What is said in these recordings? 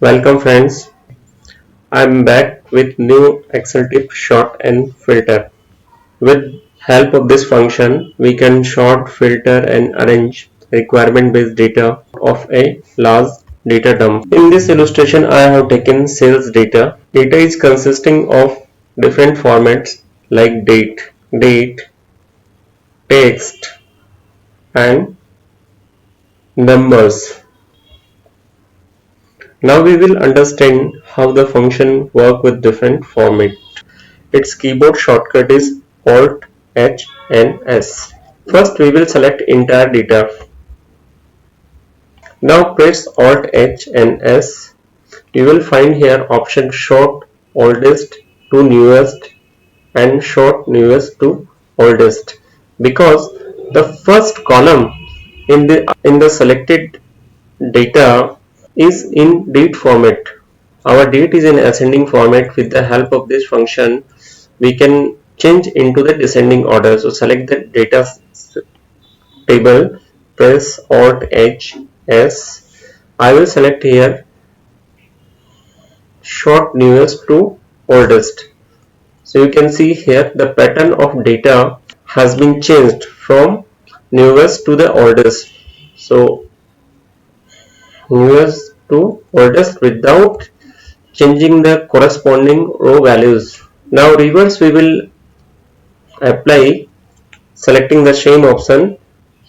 Welcome friends, I'm back with new Excel tip sort and filter. With help of this function, we can sort, filter and arrange requirement based data of a large data dump. In this illustration, I have taken sales data. Data is consisting of different formats like date, text and numbers. Now we will understand how the function work with different format. Its keyboard shortcut is Alt H and S. First we will select entire data. Now press Alt H and S. You will find here option sort oldest to newest and sort newest to oldest, because the first column in the selected data is in date format. Our date is in ascending format. With the help of this function we can change into the descending order. So select the data table, press Alt H S. I will select here short newest to oldest. So you can see here the pattern of data has been changed from newest to the oldest. So newest to oldest without changing the corresponding row values. Now reverse we will apply, selecting the same option,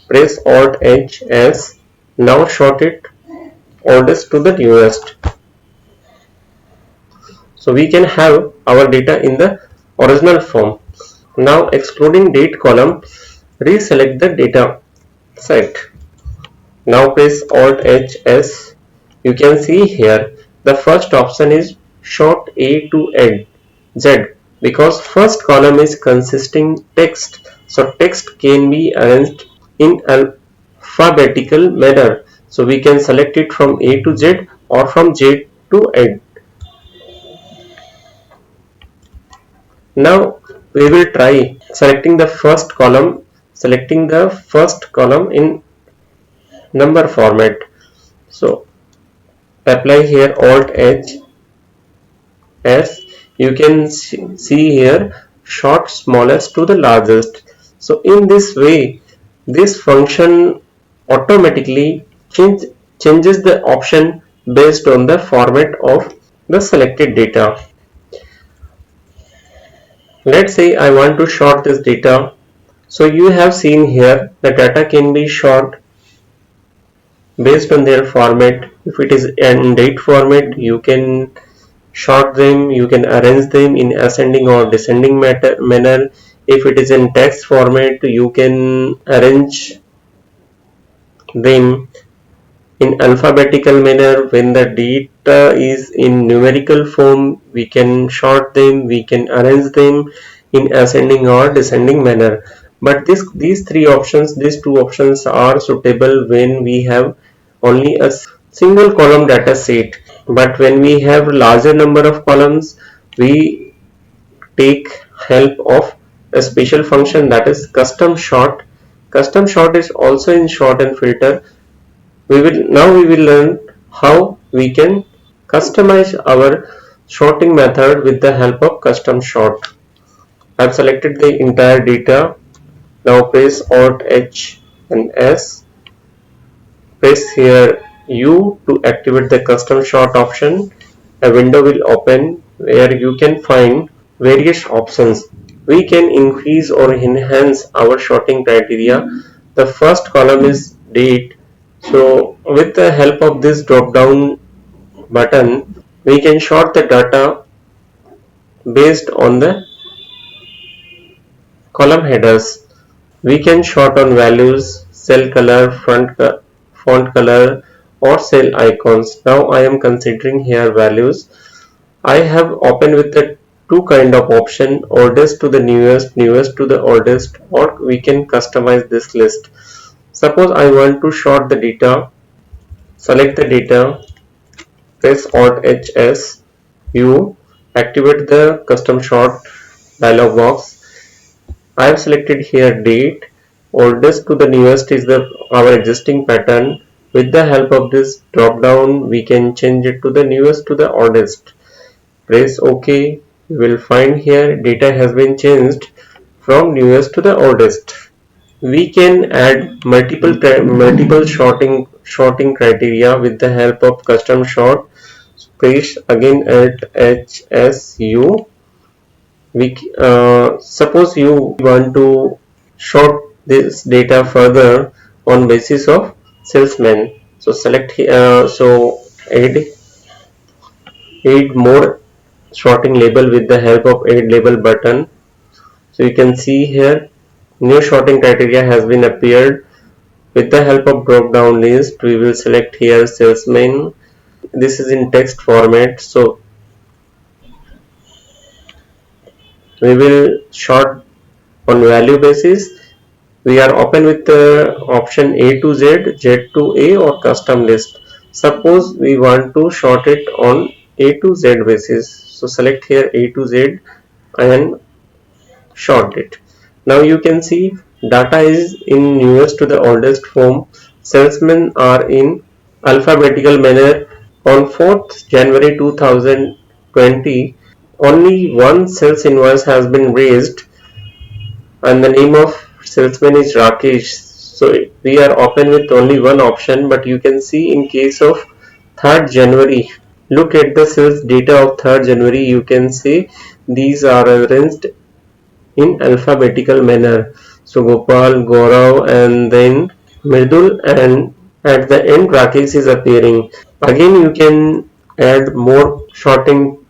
press Alt H S. Now sort it oldest to the newest. So we can have our data in the original form. Now excluding date column, reselect the data set. Now press Alt H S. You can see here the first option is sort A to Z, because first column is consisting text. So text can be arranged in alphabetical manner. So we can select it from A to Z or from Z to Z. Now we will try selecting the first column, in number format. So apply here Alt H S. You can see here sort smallest to the largest. So in this way this function automatically changes the option based on the format of the selected data. Let's say I want to sort this data. So you have seen here the data can be sort based on their format. If it is in date format, you can sort them, you can arrange them in ascending or descending manner. If it is in text format, you can arrange them in alphabetical manner. When the data is in numerical form, we can sort them, we can arrange them in ascending or descending manner. But these two options are suitable when we have only a single column data set. But when we have larger number of columns, we take help of a special function, that is custom sort. Custom sort is also in sort and filter. We will learn how we can customize our sorting method with the help of custom sort. I have selected the entire data. Now press Alt H and S. Press here U to activate the custom sort option. A window will open where you can find various options. We can increase or enhance our sorting criteria. The first column is date. So with the help of this drop down button, we can sort the data based on the column headers. We can sort on values, cell color, font color or cell icons. Now I am considering here values. I have opened with the two kind of option, oldest to the newest, newest to the oldest, or we can customize this list. Suppose I want to sort the data. Select the data, press Alt H S, U, activate the custom sort dialog box. I have selected here date. Oldest to the newest is our existing pattern. With the help of this drop down, we can change it to the newest to the oldest. Press OK. You will find here data has been changed from newest to the oldest. We can add multiple sorting criteria with the help of custom sort. Press again at HSU. Suppose you want to sort this data further on basis of salesman. So select here. Add more sorting label with the help of add label button. So you can see here new sorting criteria has been appeared. With the help of drop down list, we will select here salesman. This is in text format, so we will sort on value basis. We are open with the option A to Z, Z to A or custom list. Suppose we want to sort it on A to Z basis. So select here A to Z and sort it. Now you can see data is in newest to the oldest form. Salesmen are in alphabetical manner. On 4th January 2020, only one sales invoice has been raised and the name of salesman is Rakesh. So we are open with only one option, but you can see in case of 3rd January, look at the sales data of 3rd January. You can see these are arranged in alphabetical manner. So Gopal, Gaurav and then Mridul, and at the end Rakesh is appearing. Again you can add more sorting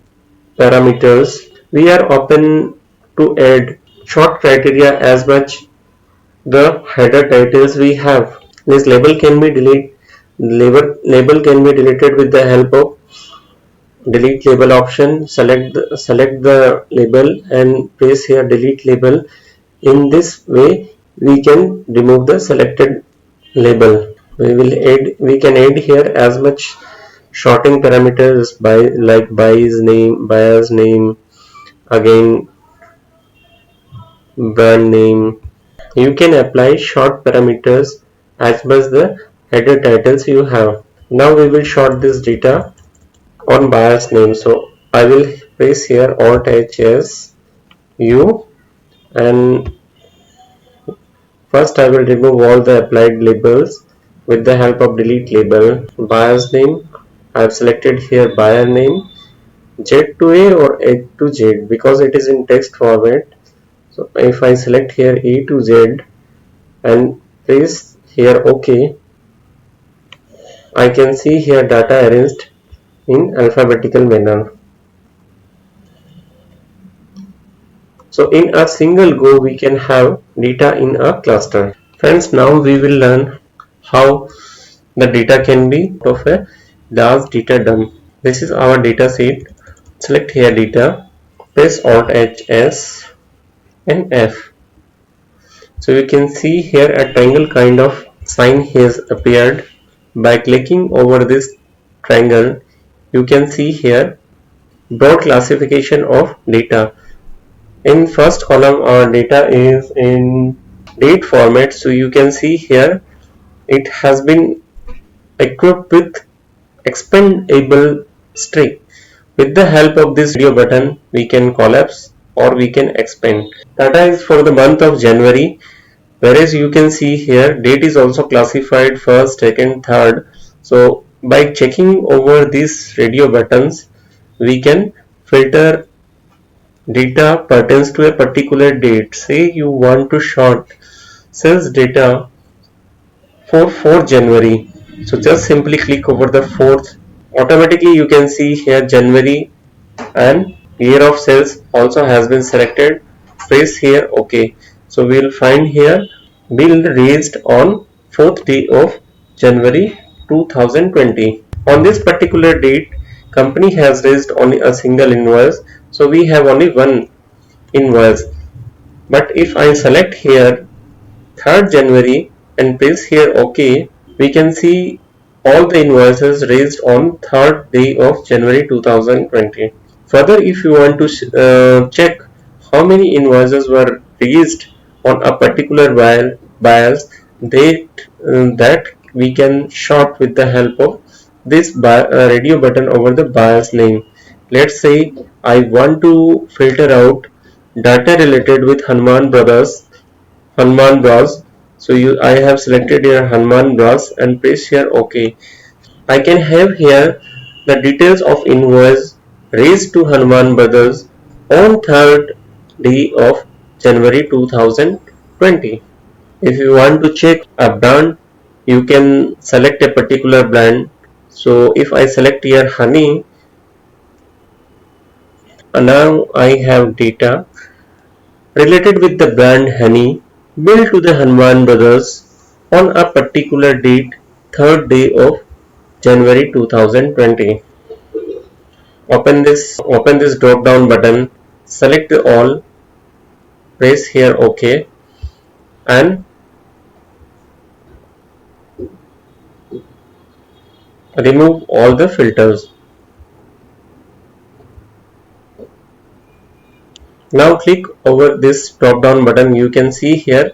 parameters. We are open to add short criteria as much the header titles we have. This label can be label can be deleted with the help of delete label option. Select the label and press here delete label. In this way we can remove the selected label. We can add here as much sorting parameters by like buyer's name, again brand name. You can apply short parameters as much the header titles you have. Now we will sort this data on buyer's name. So I will press here Alt HS U, and first I will remove all the applied labels with the help of delete label. Buyer's name, I have selected here buyer name, Z to A or A to Z because it is in text format. So if I select here A to Z and press here OK, I can see here data arranged in alphabetical manner. So in a single go we can have data in a cluster. Friends, now we will learn how the data can be of a large data dump. This is our data sheet. Select here data, press Alt HS and F. So you can see here a triangle kind of sign has appeared. By clicking over this triangle, you can see here broad classification of data. In first column our data is in date format, so you can see here it has been equipped with expandable string. With the help of this radio button we can collapse or we can expand. Data is for the month of January, whereas you can see here date is also classified first, second, third. So by checking over these radio buttons we can filter data pertains to a particular date. Say you want to sort sales data for 4th January. So just simply click over the 4th. Automatically you can see here January and year of sales also has been selected. Press here OK. So we will find here bill raised on 4th day of January 2020. On this particular date, company has raised only a single invoice, so we have only one invoice. But if I select here 3rd January and press here OK, we can see all the invoices raised on 3rd day of January 2020. Further, if you want to check how many invoices were raised on a particular buyers, that we can sort with the help of this radio button over the BIOS name. Let's say I want to filter out data related with Hanuman Bros. So I have selected here Hanuman Bros and press here OK. I can have here the details of invoice raised to Hanuman Brothers on 3rd day of January 2020. If you want to check a brand, you can select a particular brand. So if I select here honey, now I have data related with the brand honey billed to the Hanuman Brothers on a particular date, 3rd day of January 2020. Open this drop down button, select all, press here OK, and remove all the filters. Now click over this drop down button. You can see here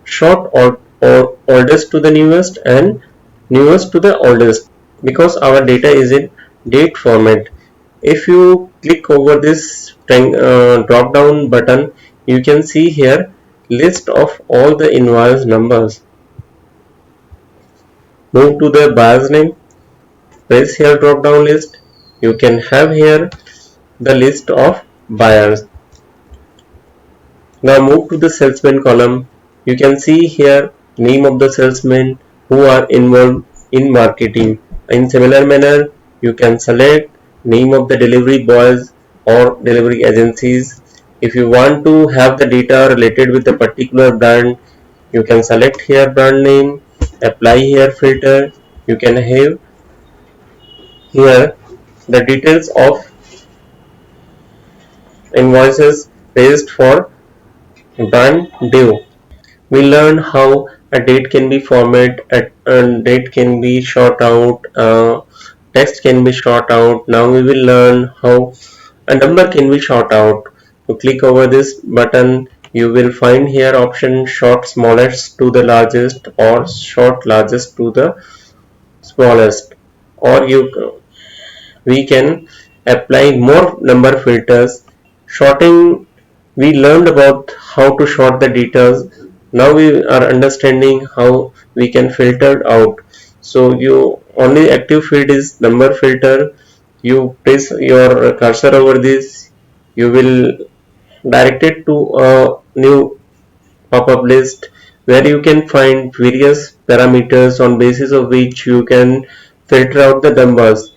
short or oldest to the newest and newest to the oldest, because our data is in date format. If you click over this drop down button, you can see here list of all the invoice numbers. Move to the buyer's name, press here drop down list. You can have here the list of buyers. Now move to the salesman column. You can see here name of the salesmen who are involved in marketing. In similar manner, you can select name of the delivery boys or delivery agencies. If you want to have the data related with a particular brand, you can select here brand name, apply here filter. You can have here the details of invoices raised for brand due. We learned how a date can be formatted, a date can be short out, text can be short out. Now we will learn how a number can be short out. To click over this button, you will find here option short smallest to the largest or short largest to the smallest, or we can apply more number filters. Sorting, we learned about how to sort the data. Now we are understanding how we can filter out. So you only active field is number filter. You place your cursor over this, you will direct it to a new pop-up list where you can find various parameters on basis of which you can filter out the numbers.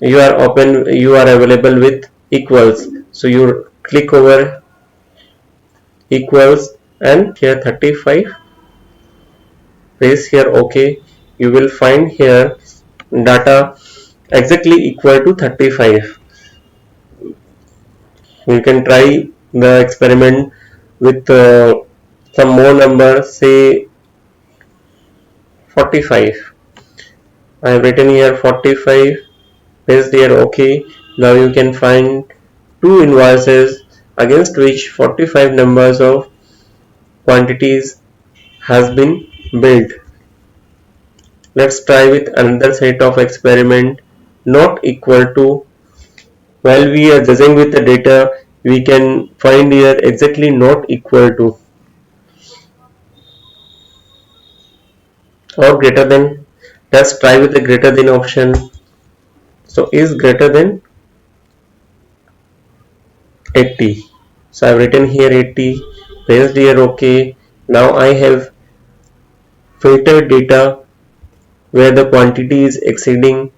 You are available with equals, so you click over equals and here 35, press here OK. You will find here data exactly equal to 35. You can try the experiment with some more number, say 45. I have written here 45, pressed here OK. Now you can find two invoices against which 45 numbers of quantities has been built. Let's try with another set of experiment not equal to. While we are judging with the data, we can find here exactly not equal to or greater than. Let's try with the greater than option. So is greater than 80. So I've written here 80, pressed here OK. Now I have filtered data where the quantity is exceeding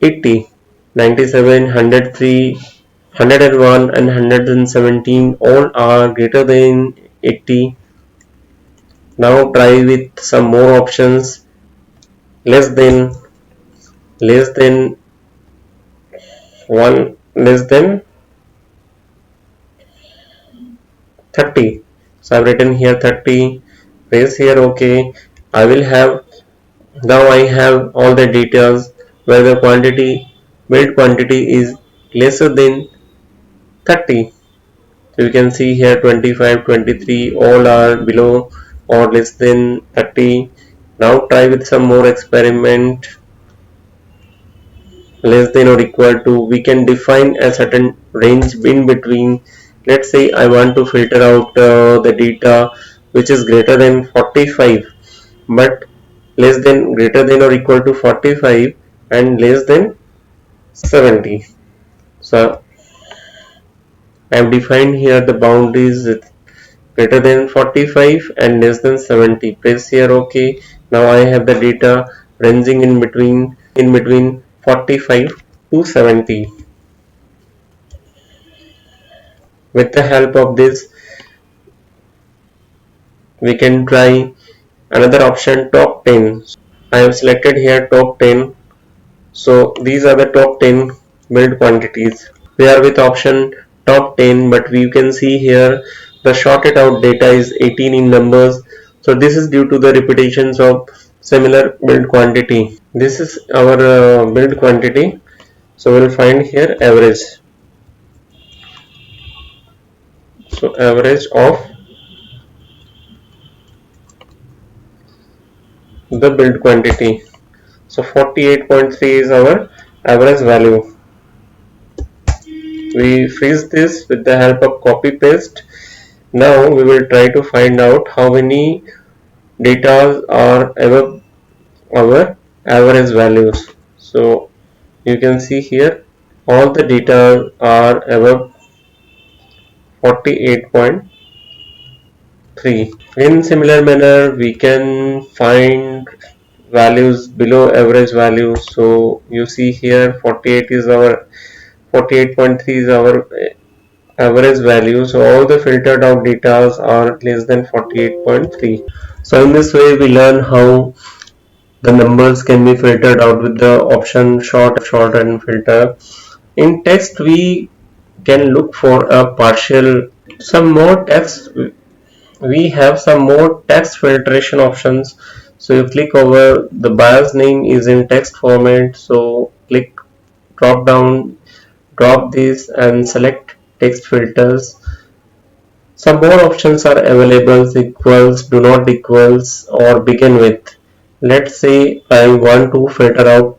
80. 97, 103, 101 and 117 all are greater than 80. Now try with some more options. Less than 1, less than 30. So I've written here 30, press here OK. I will have, now I have all the details where the build quantity is lesser than 30. So you can see here 25, 23 all are below or less than 30. Now try with some more experiment. Less than or equal to, we can define a certain range in between. Let's say I want to filter out the data which is greater than 45, but less than, greater than or equal to 45 and less than 70. So I have defined here the boundaries greater than 45 and less than 70. Press here OK. Now I have the data ranging in between 45 to 70. With the help of this, we can try another option, top 10. I have selected here top 10. So these are the top 10 build quantities. We are with option top 10, but we can see here the sorted out data is 18 in numbers. So this is due to the repetitions of similar build quantity. This is our build quantity. So we'll find here average. So average of the build quantity. So 48.3 is our average value. We freeze this with the help of copy paste. Now we will try to find out how many data are above our average values. So you can see here all the data are above 48.3. In similar manner, we can find values below average value. So you see here 48.3 is our average value. So all the filtered out data are less than 48.3. So in this way we learn how the numbers can be filtered out with the option sort and filter. In text we can look for a partial, some more text. We have some more text filtration options. So you click over the buyer's name is in text format. So click drop down, drop this and select text filters. Some more options are available, equals, do not equals or begin with. Let's say I want to filter out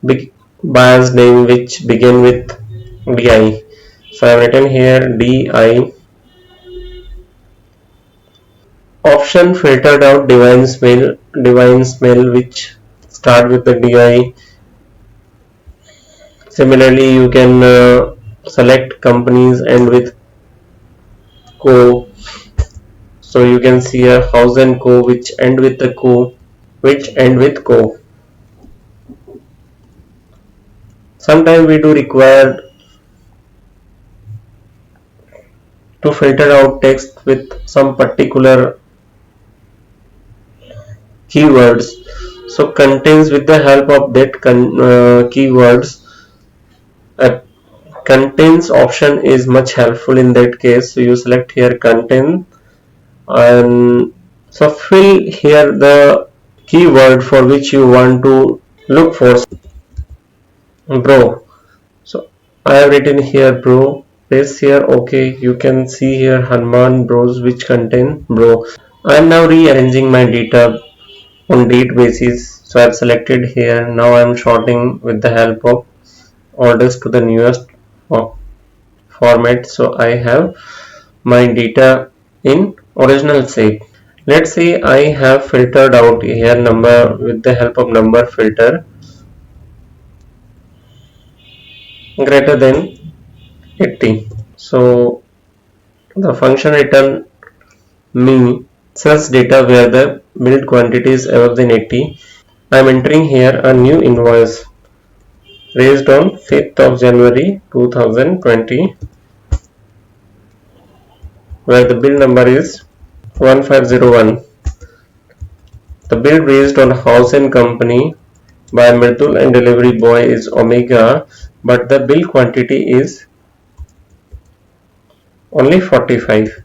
big buyer's name which begin with DI. So I have written here DI. Option filtered out divine smell which start with the DI. Similarly, you can select companies end with co. So you can see a house and co which end with the co, which end with co. Sometimes we do require to filter out text with some particular keywords. So contains, with the help of that keywords, a contains option is much helpful in that case. So you select here contain and so fill here the keyword for which you want to look for. Bro. So I have written here bro. Press here OK. You can see here Hanuman bros which contain bro. I am now rearranging my data on date basis. So I have selected here. Now I am sorting with the help of orders to the newest format. So I have my data in original shape. Let's say I have filtered out here number with the help of number filter greater than 80. So the function return me sells data where the billed quantity is above than 80. I am entering here a new invoice raised on 5th of January 2020 where the bill number is 1501. The bill raised on House and Company by Mridul and delivery boy is Omega, but the bill quantity is only 45.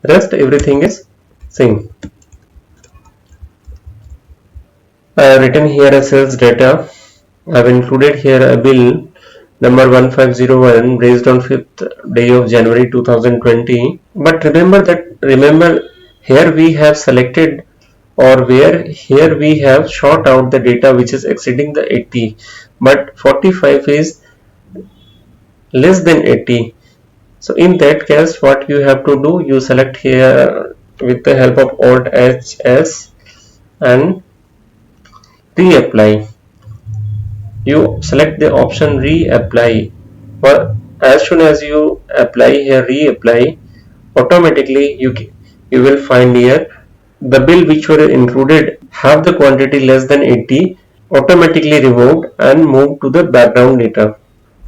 Rest everything is same. I have written here a sales data. I have included here a bill number 1501 raised on 5th day of January 2020. But remember here we have selected or where here we have short out the data which is exceeding the 80, but 45 is less than 80. So in that case, what you have to do, you select here with the help of Alt HS and reapply. You select the option reapply. But as soon as you apply here reapply, automatically you will find here the bill which were included have the quantity less than 80 automatically removed and moved to the background data.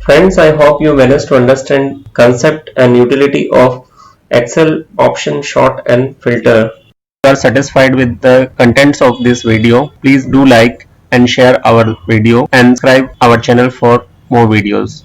Friends, I hope you managed to understand concept and utility of Excel option sort and filter. If you are satisfied with the contents of this video, please do like and share our video and subscribe our channel for more videos.